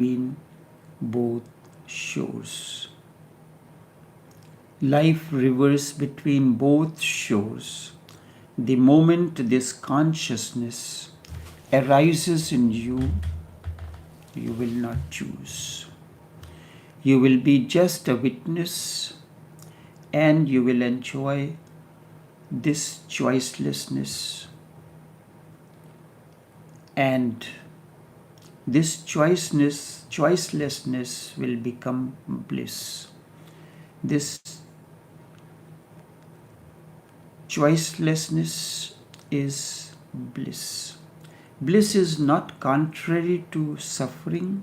between both shores. Life rivers between both shores. The moment this consciousness arises in you, you will not choose. You will be just a witness, and you will enjoy this choicelessness. And this choicelessness will become bliss. This choicelessness is bliss. Bliss is not contrary to suffering.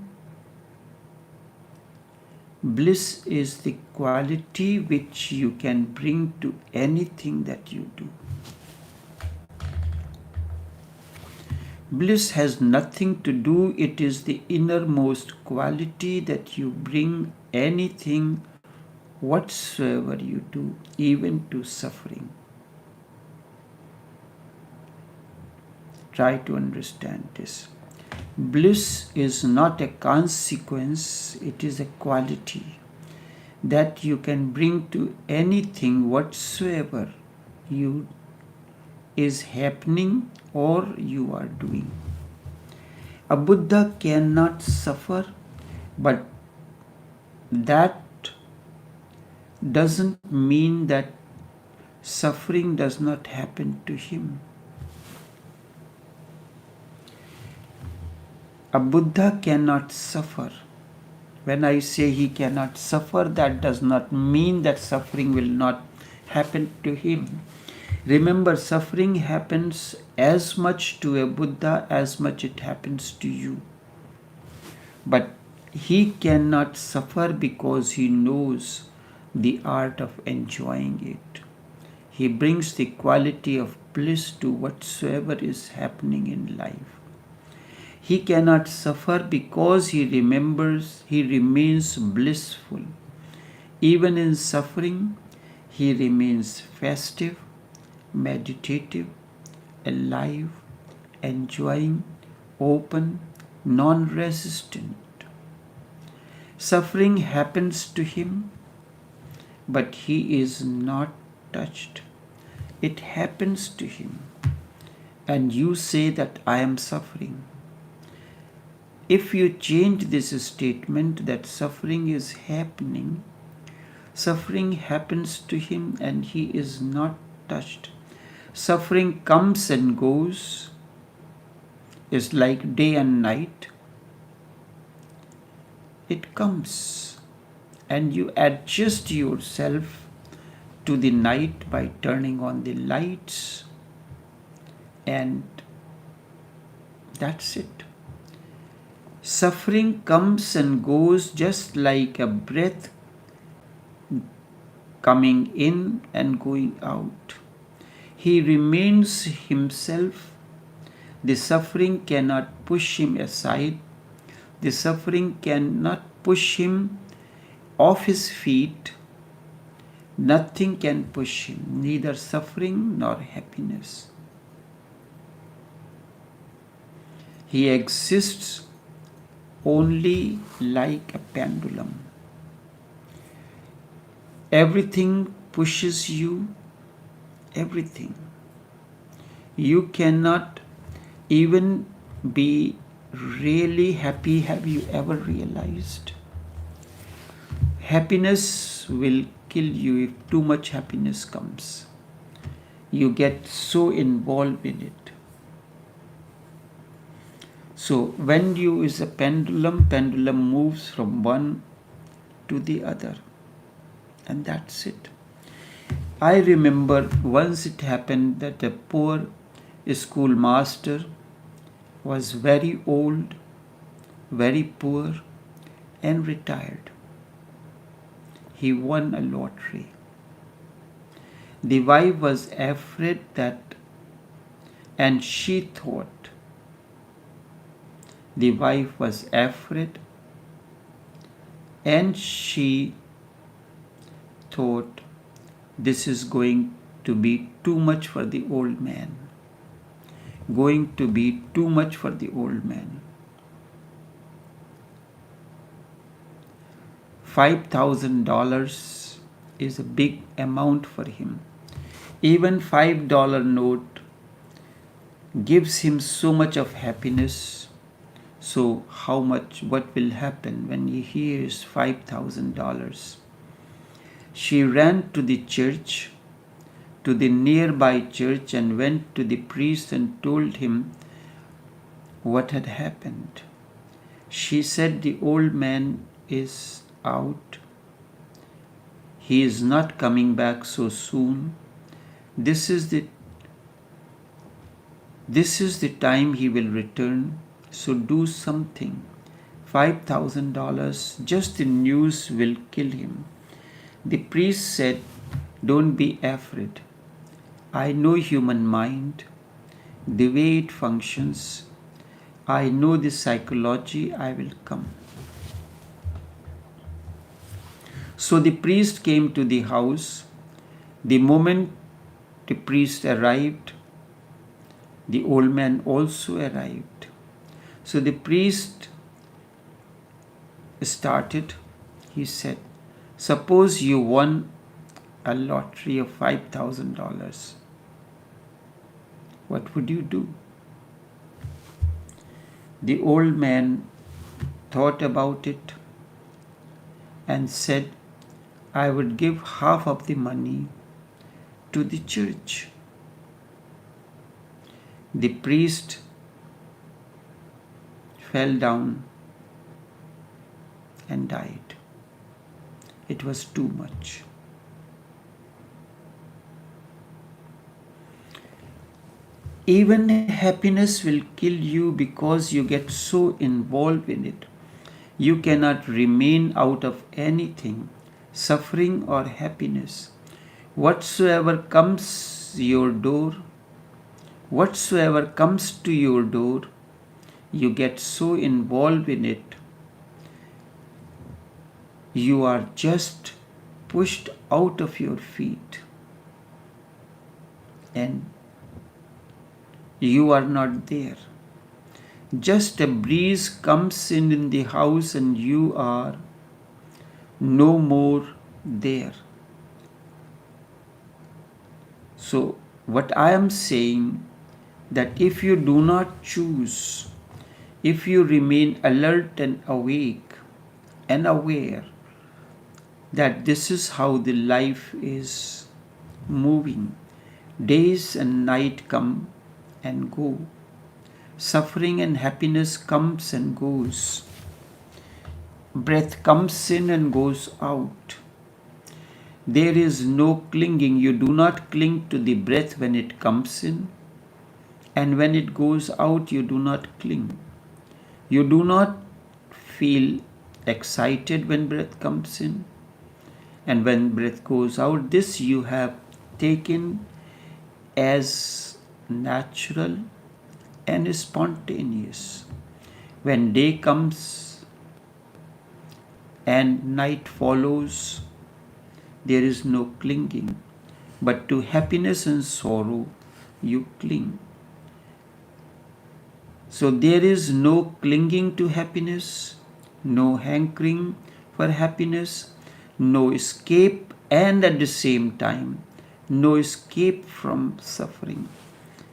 Bliss is the quality which you can bring to anything that you do. Bliss has nothing to do, it is the innermost quality that you bring anything whatsoever you do, even to suffering. Try to understand this. Bliss is not a consequence, it is a quality that you can bring to anything whatsoever you is happening or you are doing. A Buddha cannot suffer, but that doesn't mean that suffering does not happen to him. A Buddha cannot suffer. When I say he cannot suffer, that does not mean that suffering will not happen to him. Remember, suffering happens as much to a Buddha as much it happens to you. But he cannot suffer because he knows the art of enjoying it. He brings the quality of bliss to whatsoever is happening in life. He cannot suffer because he remains blissful. Even in suffering, he remains festive, meditative, alive, enjoying, open, non-resistant. Suffering happens to him, but he is not touched. It happens to him, and you say that I am suffering. If you change this statement that suffering is happening, suffering happens to him and he is not touched. Suffering comes and goes. It's like day and night. It comes and you adjust yourself to the night by turning on the lights, and that's it. Suffering comes and goes just like a breath coming in and going out. He remains himself. The suffering cannot push him aside. The suffering cannot push him off his feet. Nothing can push him, neither suffering nor happiness. He exists only like a pendulum. Everything pushes you, everything. You cannot even be really happy. Have you ever realized? Happiness will kill you if too much happiness comes. You get so involved in it. So when you is a pendulum moves from one to the other. And that's it. I remember once it happened that a poor schoolmaster was very old, very poor, and retired. He won a lottery. The wife was afraid that, and she thought, the wife was afraid, and she thought, this is going to be too much for the old man. Going to be too much for the old man. $5,000 is a big amount for him. Even $5 note gives him so much of happiness. So what will happen when he hears $5,000? She ran to the church, to the nearby church, and went to the priest and told him what had happened. She said, "The old man is out. He is not coming back so soon. This is the time he will return. So do something. $5,000, just the news will kill him." The priest said, "Don't be afraid. I know human mind, the way it functions. I know the psychology. I will come." So the priest came to the house. The moment the priest arrived, the old man also arrived. So the priest started. He said, "Suppose you won a lottery of $5,000. What would you do?" The old man thought about it and said, "I would give half of the money to the church." The priest fell down and died. It was too much. Even happiness will kill you because you get so involved in it. You cannot remain out of anything, suffering or happiness. Whatsoever comes to your door, you get so involved in it, you are just pushed out of your feet and you are not there. Just a breeze comes in the house and you are no more there. So what I am saying, that if you do not choose, if you remain alert and awake and aware that this is how the life is moving, days and night come and go, suffering and happiness comes and goes, breath comes in and goes out. There is no clinging. You do not cling to the breath when it comes in, and when it goes out, you do not cling. You do not feel excited when breath comes in, and when breath goes out. This you have taken as natural and spontaneous. When day comes and night follows, there is no clinging, but to happiness and sorrow you cling. So there is no clinging to happiness, no hankering for happiness, no escape, and at the same time, no escape from suffering.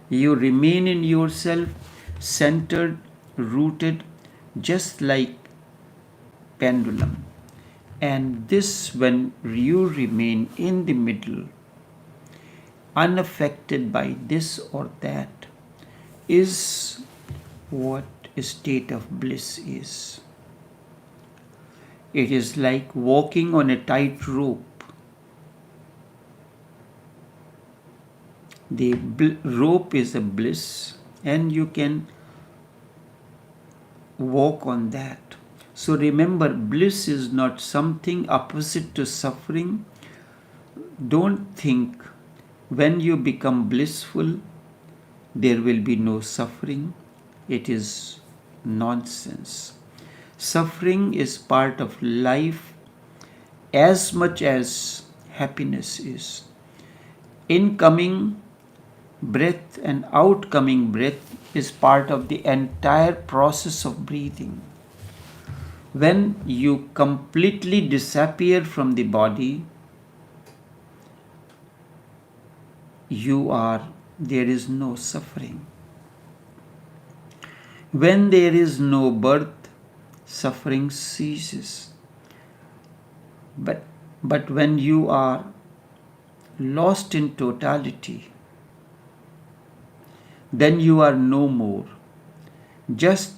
You remain in yourself, centered, rooted, just like pendulum. And this, when you remain in the middle, unaffected by this or that, is what a state of bliss is. It is like walking on a tight rope. The rope is a bliss, and you can walk on that. So remember, bliss is not something opposite to suffering. Don't think when you become blissful, there will be no suffering. It is nonsense. Suffering is part of life as much as happiness is. Incoming breath and outcoming breath is part of the entire process of breathing. When you completely disappear from the body, there is no suffering. When there is no birth, suffering ceases. But when you are lost in totality, then you are no more. Just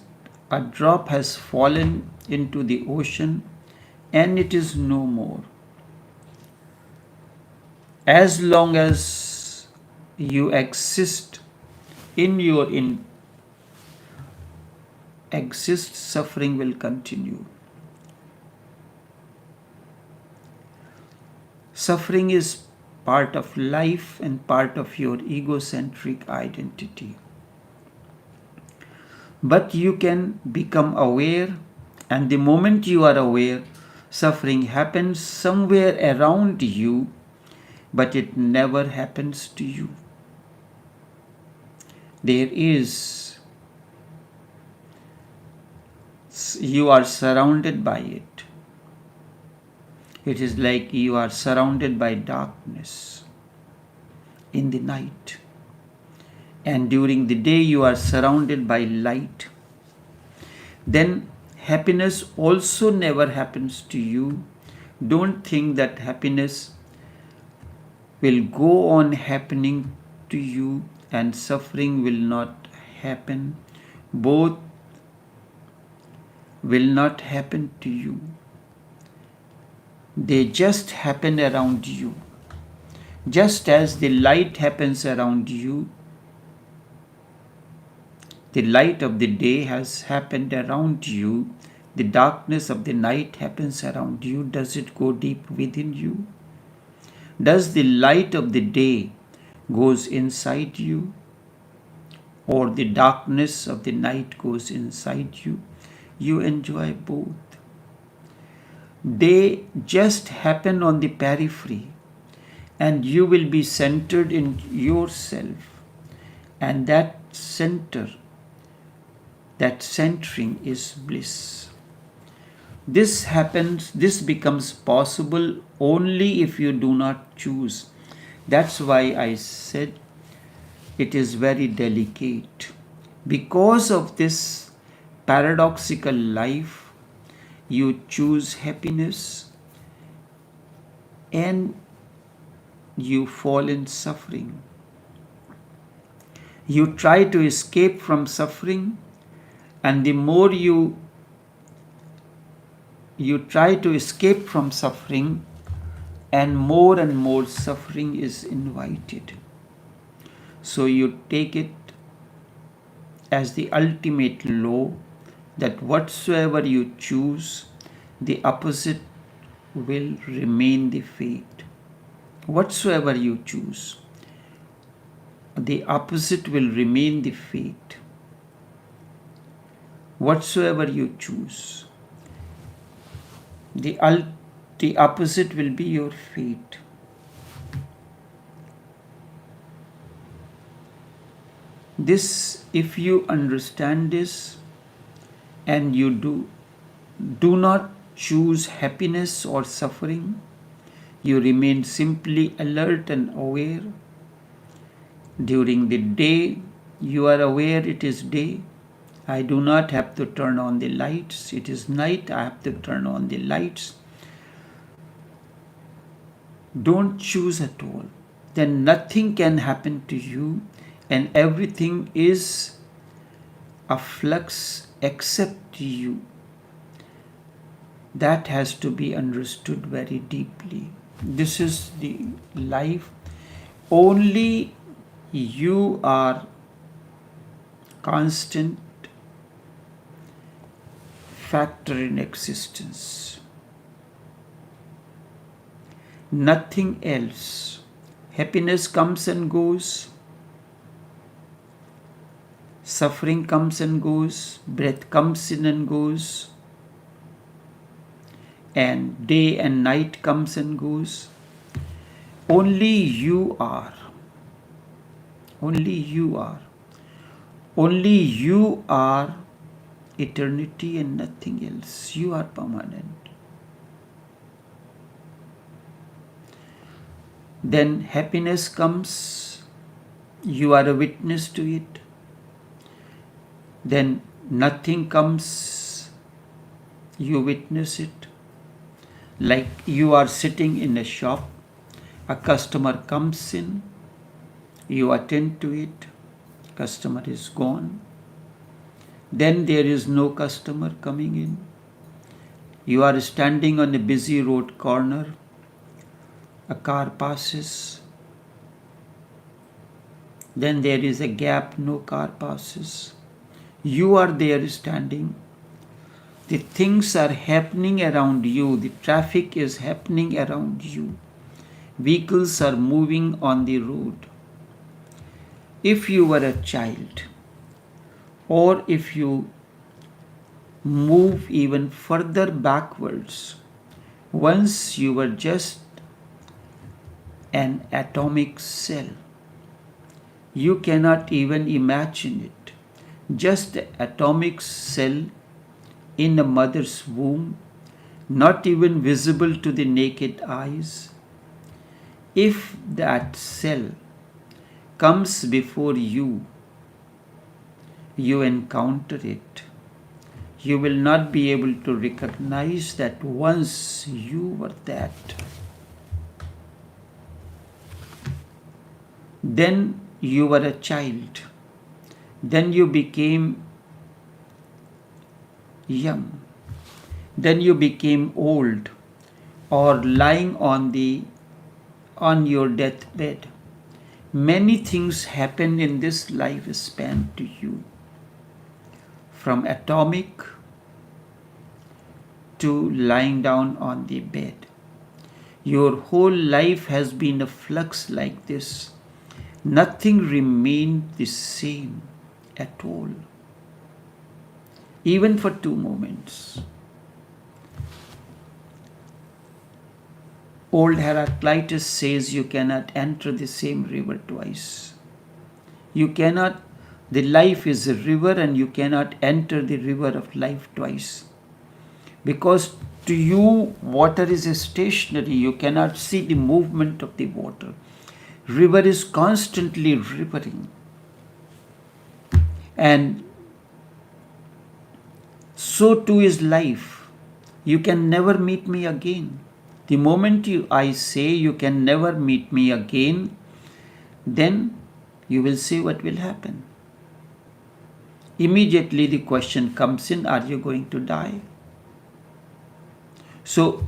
a drop has fallen into the ocean and it is no more. As long as you exist suffering will continue. Suffering is part of life and part of your egocentric identity. But you can become aware, and the moment you are aware, suffering happens somewhere around you, but it never happens to you. You are surrounded by it. It is like you are surrounded by darkness in the night. And during the day you are surrounded by light. Then happiness also never happens to you. Don't think that happiness will go on happening to you and suffering will not happen. Both will not happen to you. They just happen around you. Just as the light happens around you, the light of the day has happened around you, the darkness of the night happens around you. Does it go deep within you? Does the light of the day goes inside you, or the darkness of the night goes inside you? You enjoy both. They just happen on the periphery, and you will be centered in yourself. And that centering is bliss. This becomes possible only if you do not choose. That's why I said it is very delicate. Because of this paradoxical life, you choose happiness and you fall in suffering. You try to escape from suffering, and the more you try to escape from suffering, and more suffering is invited. So you take it as the ultimate law that whatsoever you choose, the opposite will remain the fate. Whatsoever you choose, the opposite will remain the fate. Whatsoever you choose, the opposite will be your fate. This, if you understand this, and you do not choose happiness or suffering, you remain simply alert and aware. During the day, you are aware it is day. I do not have to turn on the lights. It is night, I have to turn on the lights. Don't choose at all. Then nothing can happen to you, and everything is a flux except you. That has to be understood very deeply. This is the life. Only you are constant factor in existence. Nothing else. Happiness comes and goes. Suffering comes and goes. Breath comes in and goes. And day and night comes and goes. Only you are. Only you are. Only you are eternity and nothing else. You are permanent. Then happiness comes, you are a witness to it. Then nothing comes, you witness it. Like you are sitting in a shop, a customer comes in, you attend to it, customer is gone. Then there is no customer coming in. You are standing on a busy road corner, a car passes. Then there is a gap, no car passes. You are there standing. The things are happening around you. The traffic is happening around you. Vehicles are moving on the road. If you were a child, or if you move even further backwards, once you were just an atomic cell. You cannot even imagine it. Just an atomic cell in a mother's womb, not even visible to the naked eyes. If that cell comes before you, you encounter it. You will not be able to recognize that once you were that. Then you were a child. Then you became young. Then you became old or lying on your deathbed. Many things happen in this lifespan to you. From atomic to lying down on the bed. Your whole life has been a flux like this. Nothing remained the same at all, even for 2 moments. Old Heraclitus says you cannot enter the same river twice. You cannot, the life is a river and you cannot enter the river of life twice. Because to you, water is stationary. You cannot see the movement of the water. River is constantly rivering. And so too is life. You can never meet me again. The moment I say you can never meet me again, then you will see what will happen. Immediately the question comes in, are you going to die? So,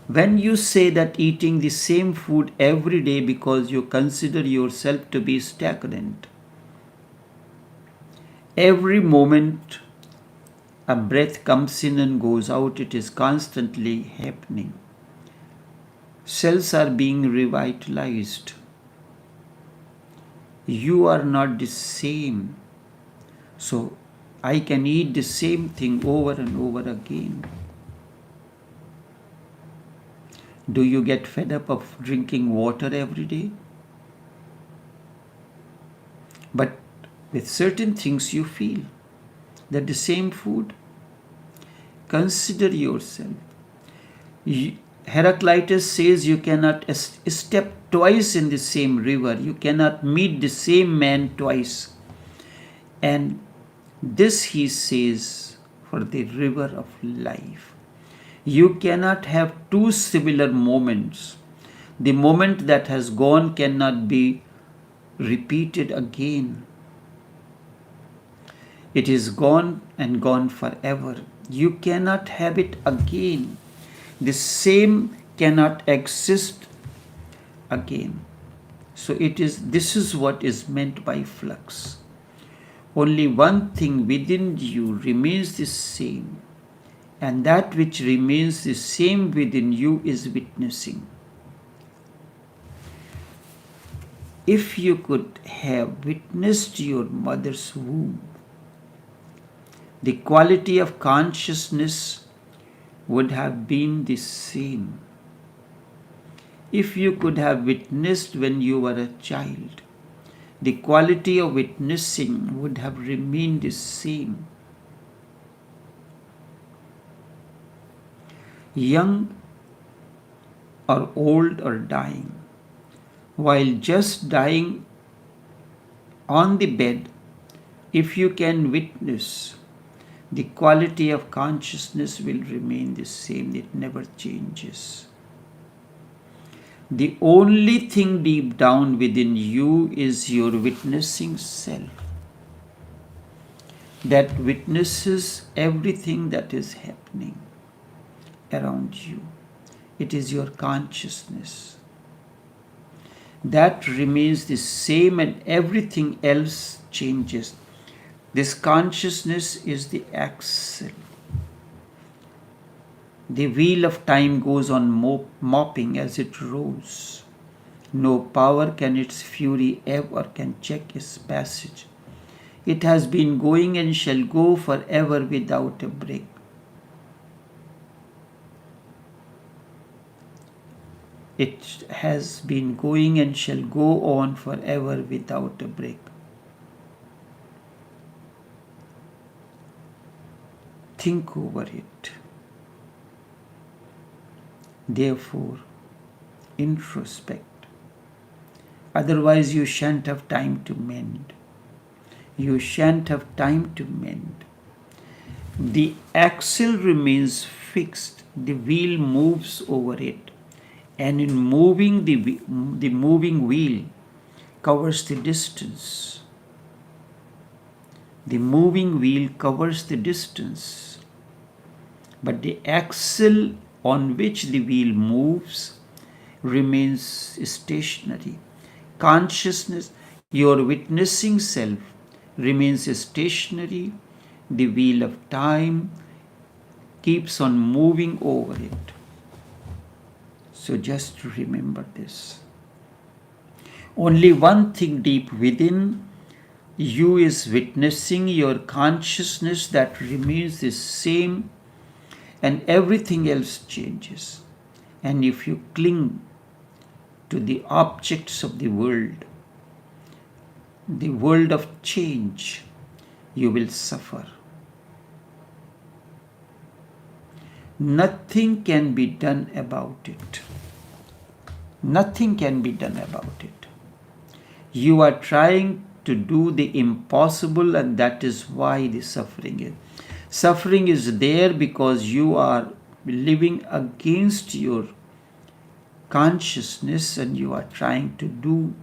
when you say that eating the same food every day because you consider yourself to be stagnant, every moment a breath comes in and goes out, it is constantly happening. Cells are being revitalized. You are not the same. So, I can eat the same thing over and over again. Do you get fed up of drinking water every day? But with certain things you feel that the same food. Consider yourself. Heraclitus says you cannot step twice in the same river. You cannot meet the same man twice. And this he says for the river of life. You cannot have 2 similar moments. The moment that has gone cannot be repeated again. It is gone and gone forever. You cannot have it again. The same cannot exist again. So this is what is meant by flux. Only one thing within you remains the same. And that which remains the same within you is witnessing. If you could have witnessed your mother's womb, the quality of consciousness would have been the same. If you could have witnessed when you were a child, the quality of witnessing would have remained the same. young or old or dying. While just dying on the bed, if you can witness, the quality of consciousness will remain the same, it never changes. The only thing deep down within you is your witnessing self that witnesses everything that is happening around you. It is your consciousness that remains the same and everything else changes. This consciousness is the axle. The wheel of time goes on mopping as it rolls. No power can its fury ever can check its passage. It has been going and shall go forever without a break. It has been going and shall go on forever without a break. Think over it. Therefore, introspect. Otherwise, you shan't have time to mend. You shan't have time to mend. The axle remains fixed. The wheel moves over it. And in moving, the moving wheel covers the distance. The moving wheel covers the distance. But the axle on which the wheel moves remains stationary. Consciousness, your witnessing self, remains stationary. The wheel of time keeps on moving over it. So just remember this. Only one thing deep within you is witnessing your consciousness that remains the same and everything else changes. And if you cling to the objects of the world of change, you will suffer. Nothing can be done about it. Nothing can be done about it. You are trying to do the impossible, and that is why the suffering is. Suffering is there because you are living against your consciousness and you are trying to do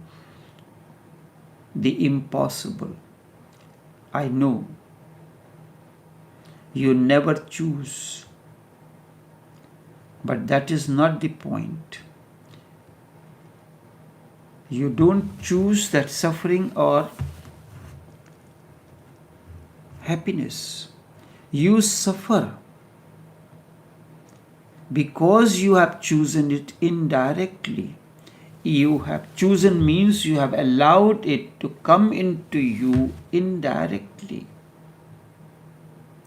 the impossible. I know. You never choose. But that is not the point. You don't choose that suffering or happiness. You suffer because you have chosen it indirectly. You have chosen means you have allowed it to come into you indirectly.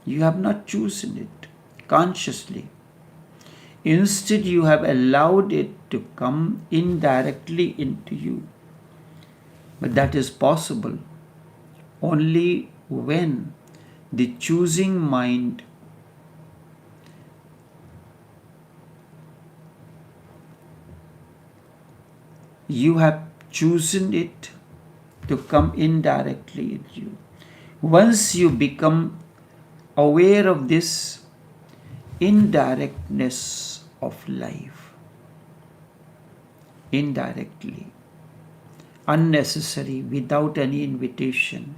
You have not chosen it consciously. Instead, you have allowed it to come indirectly into you. But that is possible only when the choosing mind you have chosen it to come indirectly in you. Once you become aware of this indirectness of life, indirectly, unnecessary, without any invitation.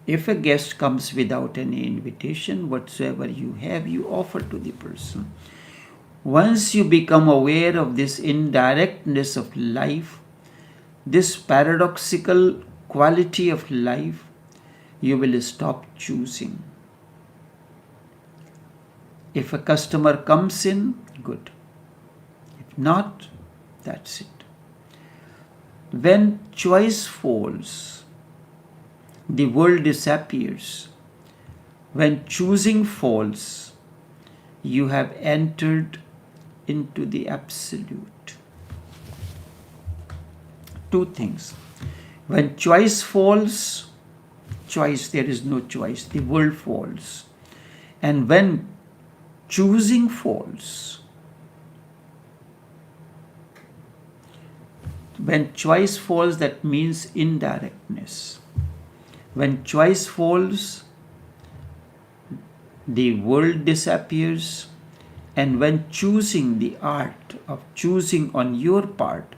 If a guest comes without any invitation, whatsoever you have, you offer to the person. Once you become aware of this indirectness of life, this paradoxical quality of life, you will stop choosing. If a customer comes in, good. If not, that's it. When choice falls, the world disappears. When choosing falls, you have entered into the absolute. Two things. When choice falls, there is no choice. The world falls. And when choosing falls. When choice falls, that means indirectness. When choice falls, the world disappears, and when choosing, the art of choosing on your part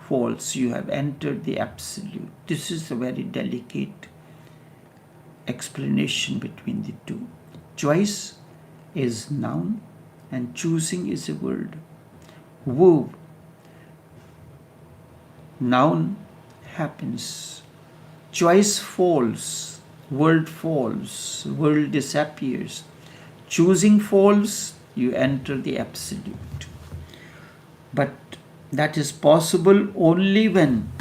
falls, you have entered the absolute. This is a very delicate explanation between the two. Choice is noun and choosing is a word. Woo, noun happens, choice falls, world disappears. Choosing falls, you enter the absolute. But that is possible only when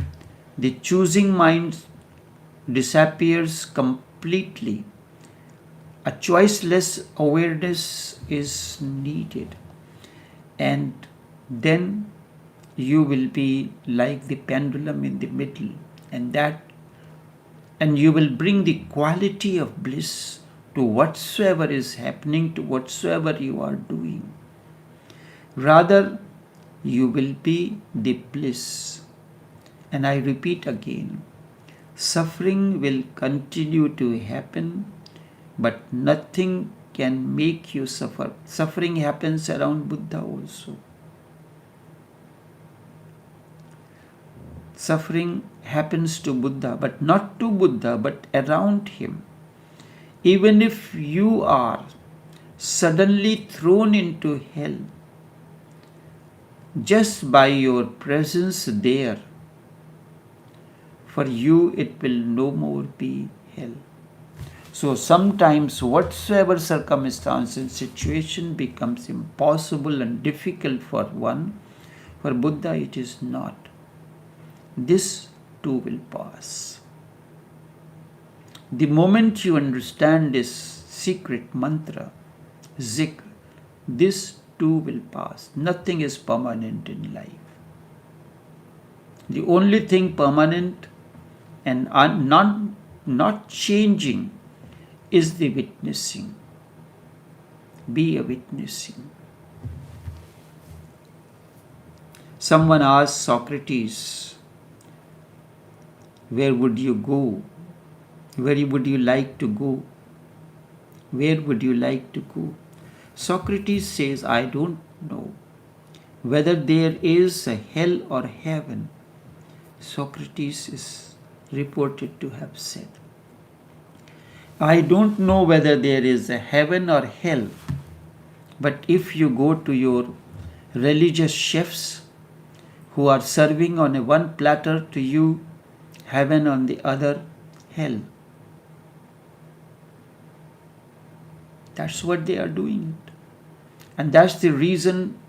the choosing mind disappears completely. A choiceless awareness is needed, and then you will be like the pendulum in the middle, and you will bring the quality of bliss to whatsoever is happening, to whatsoever you are doing. Rather, you will be the bliss. And I repeat again, suffering will continue to happen, but nothing can make you suffer. Suffering happens around Buddha also. Suffering happens to Buddha, but not to Buddha, but around him. Even if you are suddenly thrown into hell, just by your presence there, for you it will no more be hell. So sometimes whatsoever circumstance and situation becomes impossible and difficult for one, for Buddha it is not. This too will pass. The moment you understand this secret mantra, zikr, this too will pass. Nothing is permanent in life. The only thing permanent and not changing is the witnessing. Be a witnessing. Someone asked Socrates, where would you go? Where would you like to go? Where would you like to go? Socrates says, I don't know whether there is a hell or heaven. Socrates is reported to have said, I don't know whether there is a heaven or hell, but if you go to your religious chefs who are serving on a one platter to you, heaven on the other, hell. That's what they are doing. And that's the reason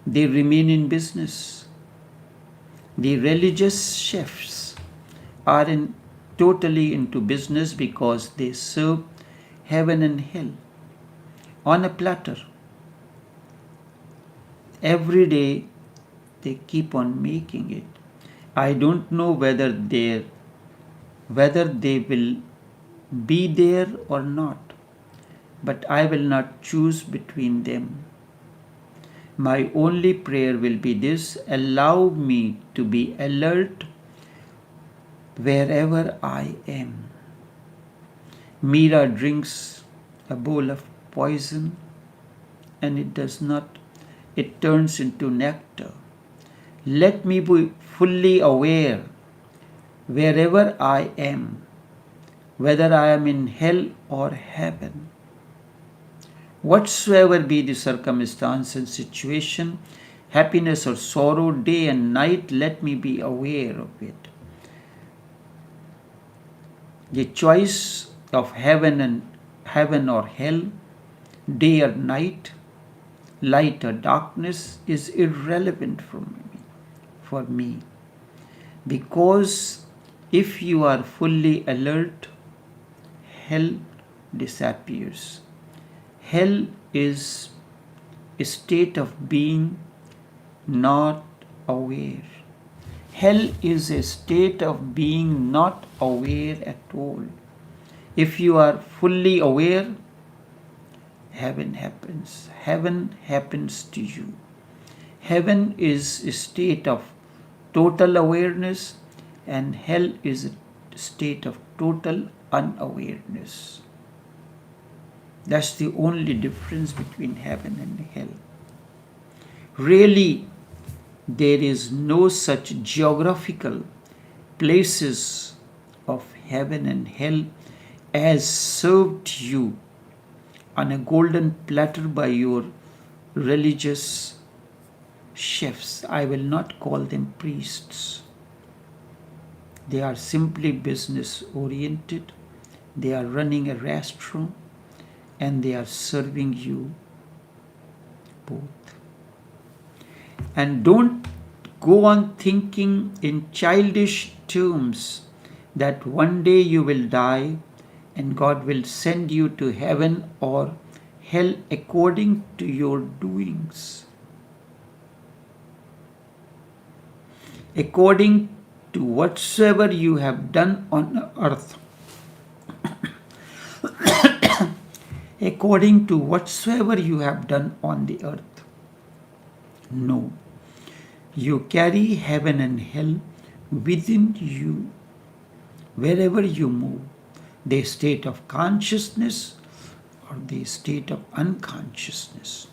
they remain in business. The religious chefs are totally into business because they serve heaven and hell on a platter. Every day they keep on making it. I don't know whether they will be there or not, but I will not choose between them. My only prayer will be this: allow me to be alert wherever I am. Meera drinks a bowl of poison and it turns into nectar. Let me be fully aware wherever I am, whether I am in hell or heaven. Whatsoever be the circumstance and situation, happiness or sorrow, day and night, let me be aware of it. The choice of heaven or hell, day or night, light or darkness is irrelevant for me. Because if you are fully alert, hell disappears. Hell is a state of being not aware. Hell is a state of being not aware at all. If you are fully aware, heaven happens. Heaven happens to you. Heaven is a state of total awareness, and hell is a state of total unawareness. That's the only difference between heaven and hell. Really, there is no such geographical places of heaven and hell as served you on a golden platter by your religious chefs. I will not call them priests. They are simply business oriented. They are running a restaurant and they are serving you both. And don't go on thinking in childish terms that one day you will die and God will send you to heaven or hell according to your doings. According to whatsoever you have done on earth. According to whatsoever you have done on the earth. No. You carry heaven and hell within you wherever you move. The state of consciousness or the state of unconsciousness.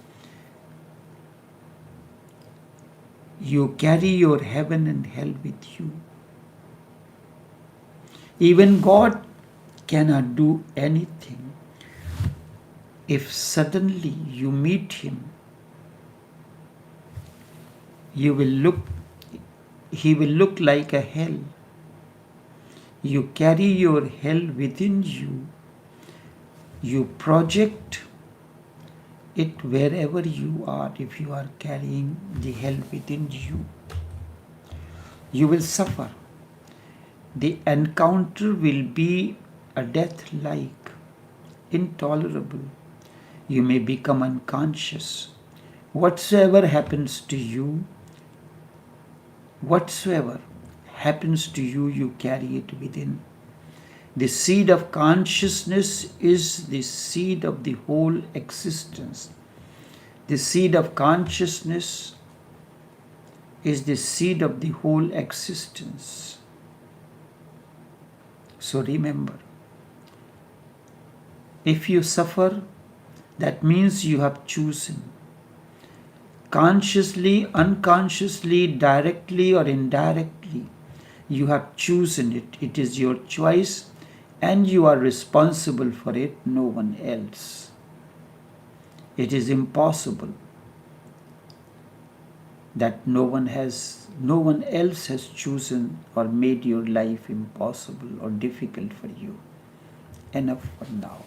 You carry your heaven and hell with you. Even God cannot do anything if suddenly you meet Him. He will look like a hell. You carry your hell within you. You project it wherever you are. If you are carrying the hell within you, you will suffer. The encounter will be a death like, intolerable. You may become unconscious. Whatsoever happens to you, you carry it within. The seed of consciousness is the seed of the whole existence. The seed of consciousness is the seed of the whole existence. So remember, if you suffer, that means you have chosen. Consciously, unconsciously, directly or indirectly, you have chosen it. It is your choice and you are responsible for it, no one else. It is impossible that no one else has chosen or made your life impossible or difficult for you. Enough for now.